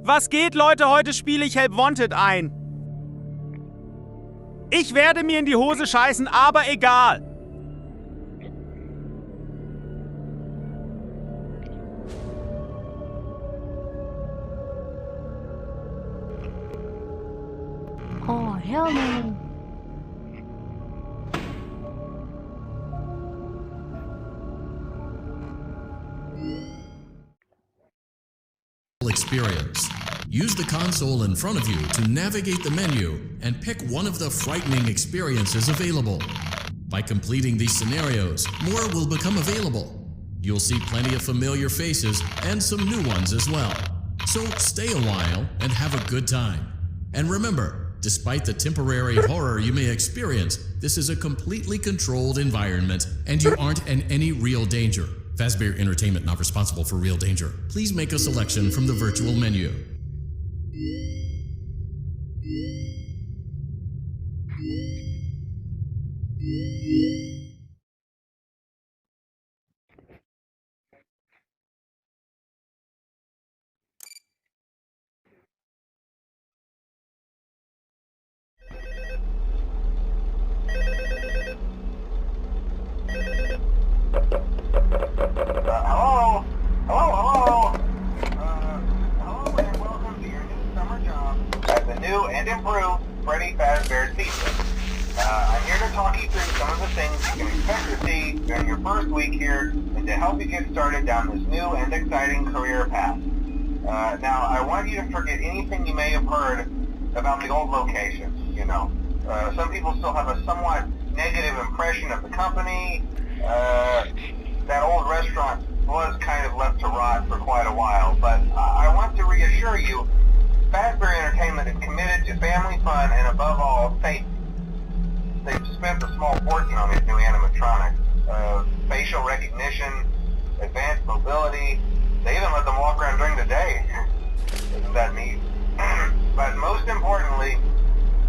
Was geht, Leute? Heute spiele ich Help Wanted ein. Ich werde mir in die Hose scheißen, aber egal. Oh, hell no. Experience. Use the console in front of you to navigate the menu and pick one of the frightening experiences available. By completing these scenarios, more will become available. You'll see plenty of familiar faces and some new ones as well. So stay a while and have a good time. And remember, despite the temporary horror you may experience, this is a completely controlled environment and you aren't in any real danger. Fazbear Entertainment not responsible for real danger. Please make a selection from the virtual menu. Hello, and welcome to your new summer job at the new and improved Freddy Fazbear's Pizza. I'm here to talk you through some of the things you can expect to see during your first week here and to help you get started down this new and exciting career path. Now, I want you to forget anything you may have heard about the old location, you know. Some people still have a somewhat negative impression of the company. That old restaurant was kind of left to rot for quite a while, but I want to reassure you, Fazbear Entertainment is committed to family fun and above all, safety. They've spent a small fortune on these new animatronics. Facial recognition, advanced mobility, they even let them walk around during the day. Isn't that neat? But most importantly,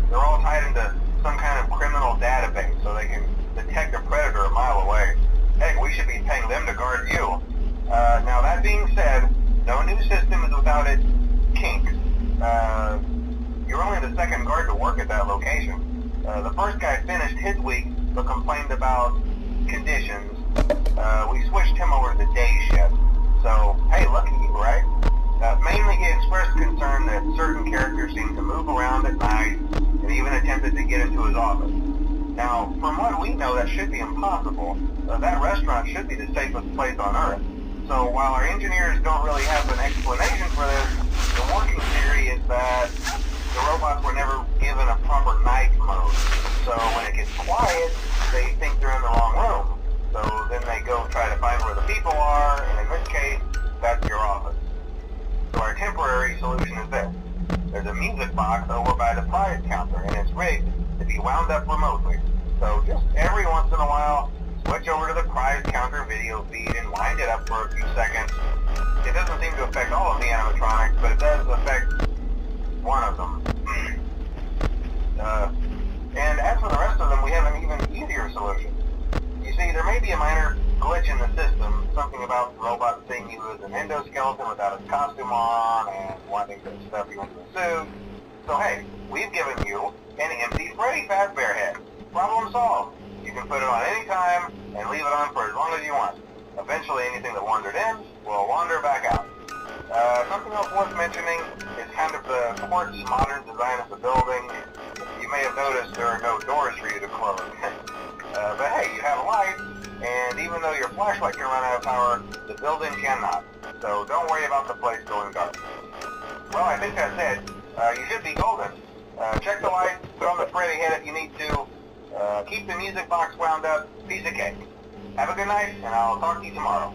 they're all tied into some kind of criminal database so they can detect a predator a mile away. Heck, we should be paying them to guard you. Now that being said, no new system is without its kinks. You're only the second guard to work at that location. The first guy finished his week but complained about conditions. We switched him over to the day shift. So, hey, lucky you, right? Mainly he expressed concern that certain characters seemed to move around at night and even attempted to get into his office. Now, from what we know, that should be impossible. That restaurant should be the safest place on Earth. So while our engineers don't really have an explanation for this, the working theory is that the robots were never given a proper night mode. So when it gets quiet, they think they're in the wrong room. So then they go try to find where the people are, and in this case, that's your office. So our temporary solution is this. There's a music box over by the prize counter, and it's rigged to be wound up remotely. So just every once in a while, switch over to the prize counter video feed and wind it up for a few seconds. It doesn't seem to affect all of the animatronics, but it does affect one of them. And as for the rest of them, we have an even easier solution. You see, there may be a minor glitch in the system, something about robots seeing you as an endoskeleton without a costume on and wanting to stuff you into a suit. So hey, we've given you an empty Freddy Fazbear head. Problem solved. You can put it on any time and leave it on for as long as you want. Eventually anything that wandered in will wander back out. Something else worth mentioning is kind of the quirky modern design of the building. You may have noticed there are no doors for you to close. But hey, you have a light, and even though your flashlight can run out of power, the building cannot. So don't worry about the place going dark. Well, I think that's it. You should be golden. Check the lights, put on the Freddy head if you need to. Keep the music box wound up, piece of cake. Have a good night, and I'll talk to you tomorrow.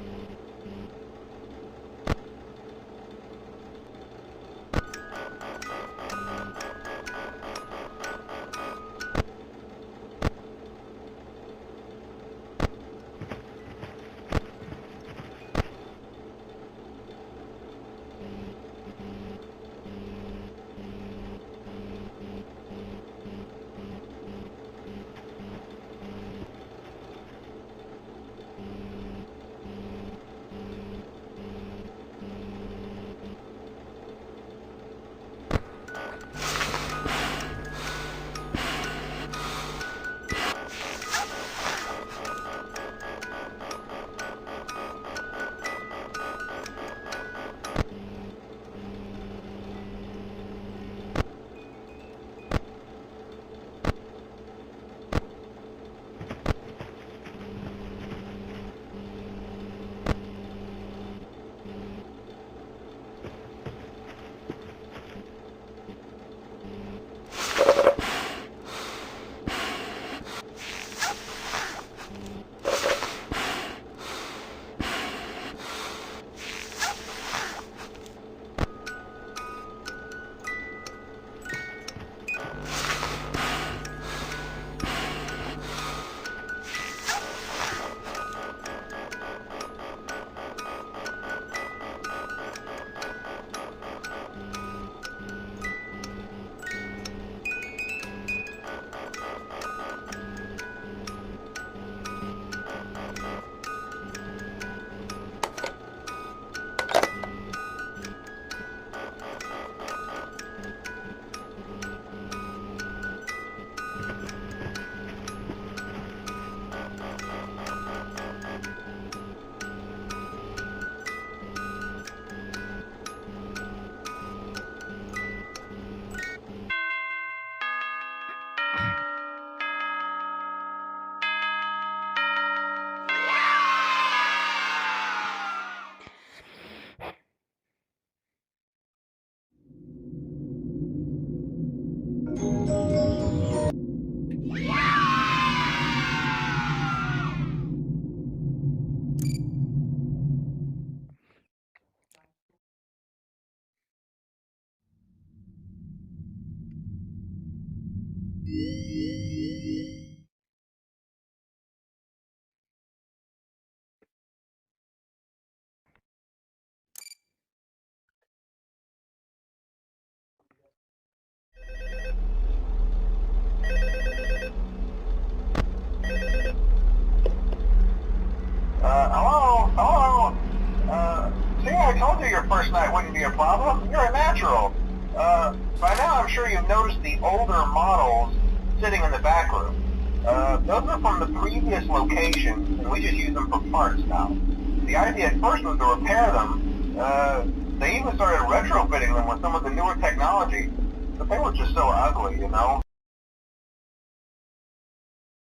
I told you your first night wouldn't be a problem. You're a natural. By now I'm sure you've noticed the older models sitting in the back room. Those are from the previous location, and we just use them for parts now. The idea at first was to repair them. They even started retrofitting them with some of the newer technology, but they were just so ugly, you know?